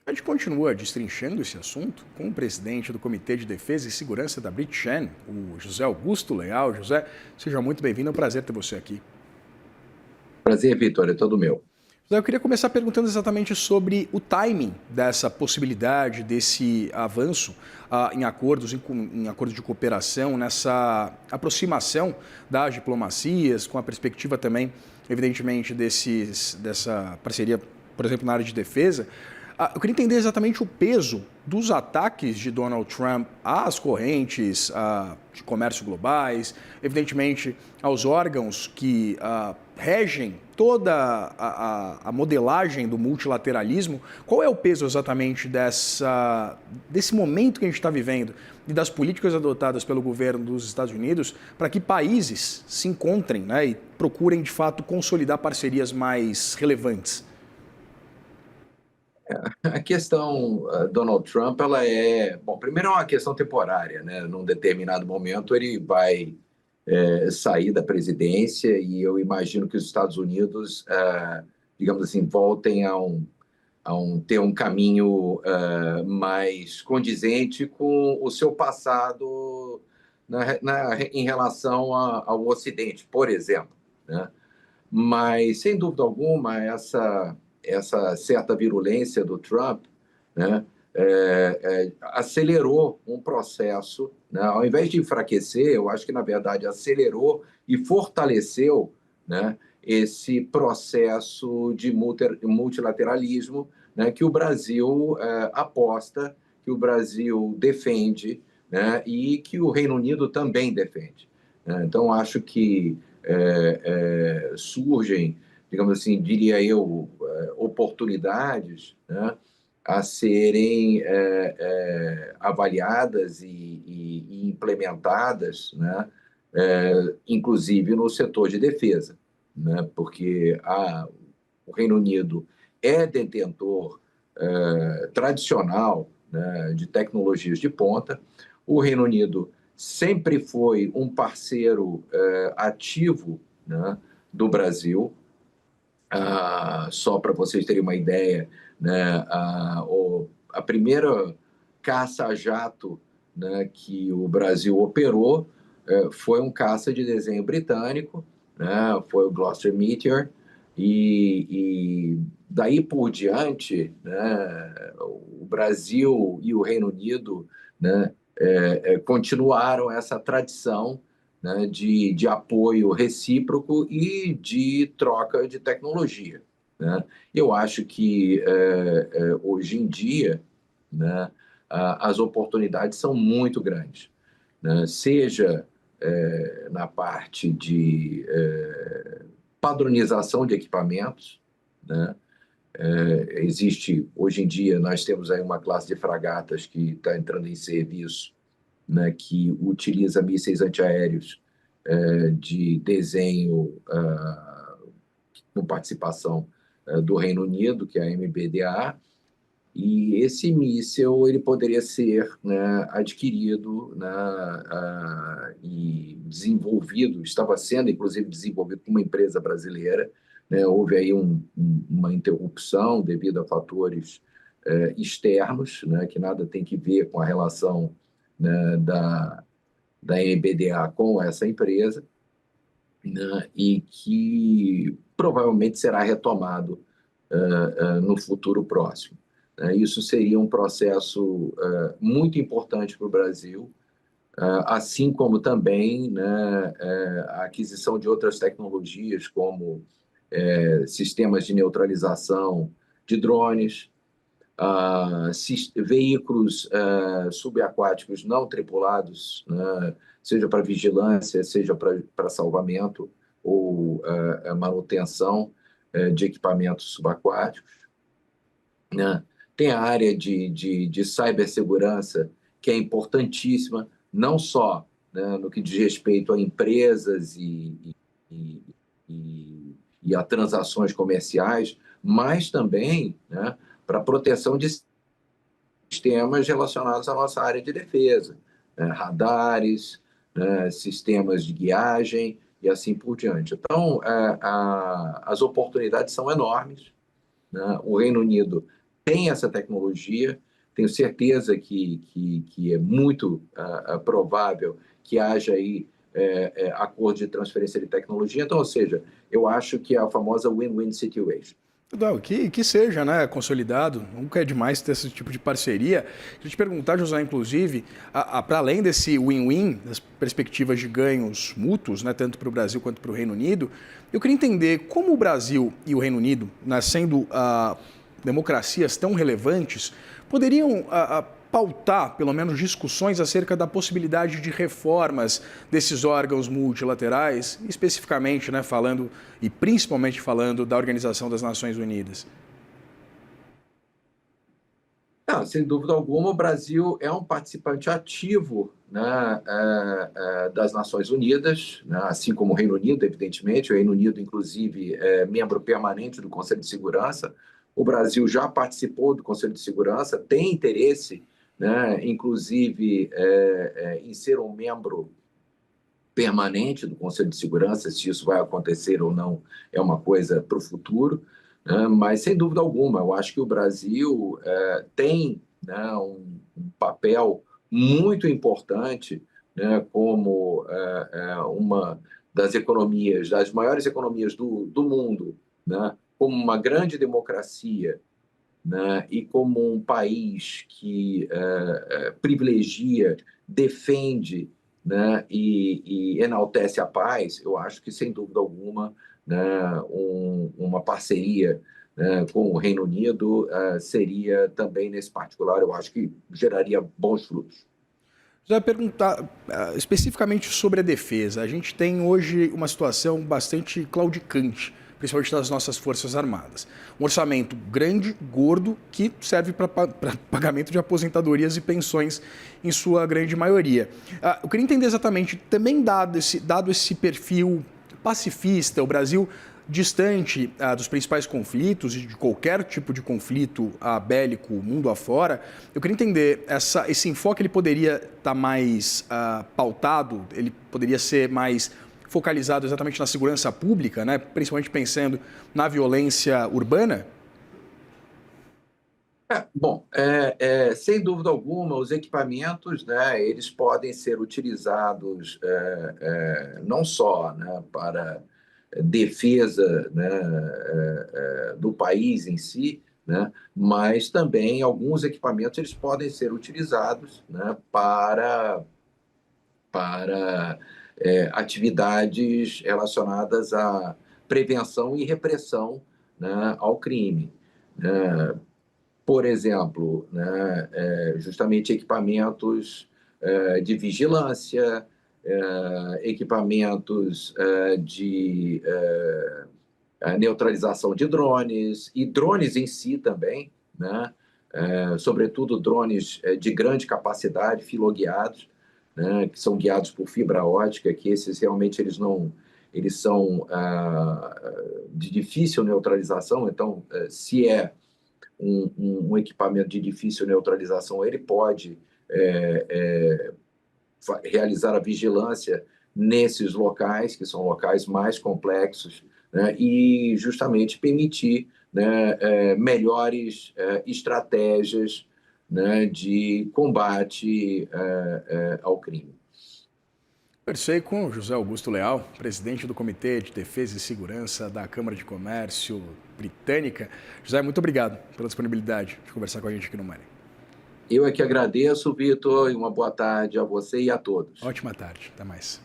A gente continua destrinchando esse assunto com o presidente do Comitê de Defesa e Segurança da Britgen, o José Augusto Leal. José, seja muito bem-vindo, é um prazer ter você aqui. Prazer, Vitor, é todo meu. José, eu queria começar perguntando exatamente sobre o timing dessa possibilidade, desse avanço em acordos, em acordos de cooperação, nessa aproximação das diplomacias, com a perspectiva também, evidentemente, dessa parceria, por exemplo, na área de defesa. Eu queria entender exatamente o peso dos ataques de Donald Trump às correntes de comércio globais, evidentemente aos órgãos que regem toda a modelagem do multilateralismo. Qual é o peso exatamente desse momento que a gente está vivendo e das políticas adotadas pelo governo dos Estados Unidos para que países se encontrem, né, e procurem, de fato, consolidar parcerias mais relevantes? A questão Donald Trump, bom, primeiro é uma questão temporária, né? Num determinado momento ele vai sair da presidência e eu imagino que os Estados Unidos, digamos assim, voltem ter um caminho mais condizente com o seu passado em relação ao Ocidente, por exemplo, né? Mas, sem dúvida alguma, essa certa virulência do Trump, né, acelerou um processo, né, ao invés de enfraquecer, eu acho que, na verdade, acelerou e fortaleceu, né, esse processo de multilateralismo, né, que o Brasil aposta, que o Brasil defende, né, e que o Reino Unido também defende, né? Então, acho que surgem, digamos assim, diria eu, oportunidades, né, a serem avaliadas e implementadas, né, inclusive no setor de defesa, né, porque o Reino Unido é detentor tradicional, né, de tecnologias de ponta. O Reino Unido sempre foi um parceiro ativo, né, do Brasil. Só para vocês terem uma ideia, né, a primeira caça a jato, né, que o Brasil operou foi um caça de desenho britânico, né, foi o Gloster Meteor, e daí por diante, né, o Brasil e o Reino Unido, né, continuaram essa tradição, né, de apoio recíproco e de troca de tecnologia, né? Eu acho que hoje em dia, né, as oportunidades são muito grandes, né? Seja na parte de padronização de equipamentos, né? Existe, hoje em dia, nós temos aí uma classe de fragatas que está entrando em serviço, né, que utiliza mísseis antiaéreos de desenho com participação do Reino Unido, que é a MBDA, e esse míssil ele poderia ser, né, adquirido, né, e desenvolvido, estava sendo inclusive desenvolvido por uma empresa brasileira, né? Houve aí uma interrupção devido a fatores externos, né, que nada tem que ver com a relação, né, da MBDA com essa empresa, né, e que provavelmente será retomado no futuro próximo. Isso seria um processo muito importante para o Brasil, assim como também, né, a aquisição de outras tecnologias, como sistemas de neutralização de drones, veículos subaquáticos não tripulados, né, seja para vigilância, seja para salvamento ou manutenção de equipamentos subaquáticos, né? Tem a área de cibersegurança, que é importantíssima, não só, né, no que diz respeito a empresas e, e a transações comerciais, mas também, né, para a proteção de sistemas relacionados à nossa área de defesa, né, radares, né, sistemas de guiagem e assim por diante. Então, as oportunidades são enormes, né? O Reino Unido tem essa tecnologia, tenho certeza que é muito provável que haja aí acordo de transferência de tecnologia. Então, ou seja, eu acho que é a famosa win-win situation. Não, que seja, né, consolidado, nunca é demais ter esse tipo de parceria. Queria te perguntar, José, inclusive, para além desse win-win, das perspectivas de ganhos mútuos, né, tanto para o Brasil quanto para o Reino Unido, eu queria entender como o Brasil e o Reino Unido, né, sendo democracias tão relevantes, poderiam pautar, pelo menos, discussões acerca da possibilidade de reformas desses órgãos multilaterais, especificamente, né, falando e principalmente falando da Organização das Nações Unidas. Não, sem dúvida alguma, o Brasil é um participante ativo, né, das Nações Unidas, né, assim como o Reino Unido, evidentemente. O Reino Unido, inclusive, é membro permanente do Conselho de Segurança. O Brasil já participou do Conselho de Segurança, tem interesse, né, inclusive, em ser um membro permanente do Conselho de Segurança. Se isso vai acontecer ou não é uma coisa para o futuro, né? Mas, sem dúvida alguma, eu acho que o Brasil tem, né, um papel muito importante, né, como uma das economias, das maiores economias do mundo, né, como uma grande democracia, né, e como um país que privilegia, defende, né, e enaltece a paz. Eu acho que, sem dúvida alguma, né, uma parceria, né, com o Reino Unido seria também, nesse particular, eu acho que geraria bons frutos. Já ia perguntar especificamente sobre a defesa. A gente tem hoje uma situação bastante claudicante, principalmente das nossas Forças Armadas. Um orçamento grande, gordo, que serve para pagamento de aposentadorias e pensões em sua grande maioria. Eu queria entender exatamente, também dado esse perfil pacifista, o Brasil distante dos principais conflitos e de qualquer tipo de conflito bélico mundo afora, eu queria entender, esse enfoque ele poderia estar mais pautado, ele poderia ser mais focalizado exatamente na segurança pública, né? Principalmente pensando na violência urbana? Bom, sem dúvida alguma, os equipamentos, né, eles podem ser utilizados não só, né, para defesa, né, do país em si, né, mas também alguns equipamentos eles podem ser utilizados, né, para atividades relacionadas à prevenção e repressão, né, ao crime, né? Por exemplo, né, justamente equipamentos de vigilância, equipamentos de neutralização de drones e drones em si também, né, sobretudo drones de grande capacidade, filoguiados, né, que são guiados por fibra ótica, que esses realmente eles são de difícil neutralização. Então, se é um equipamento de difícil neutralização, ele pode realizar a vigilância nesses locais, que são locais mais complexos, né, e justamente permitir, né, melhores estratégias, né, de combate ao crime. Conversei com José Augusto Leal, presidente do Comitê de Defesa e Segurança da Câmara de Comércio Britânica. José, muito obrigado pela disponibilidade de conversar com a gente aqui no Money. Eu é que agradeço, Vitor, e uma boa tarde a você e a todos. Ótima tarde, até mais.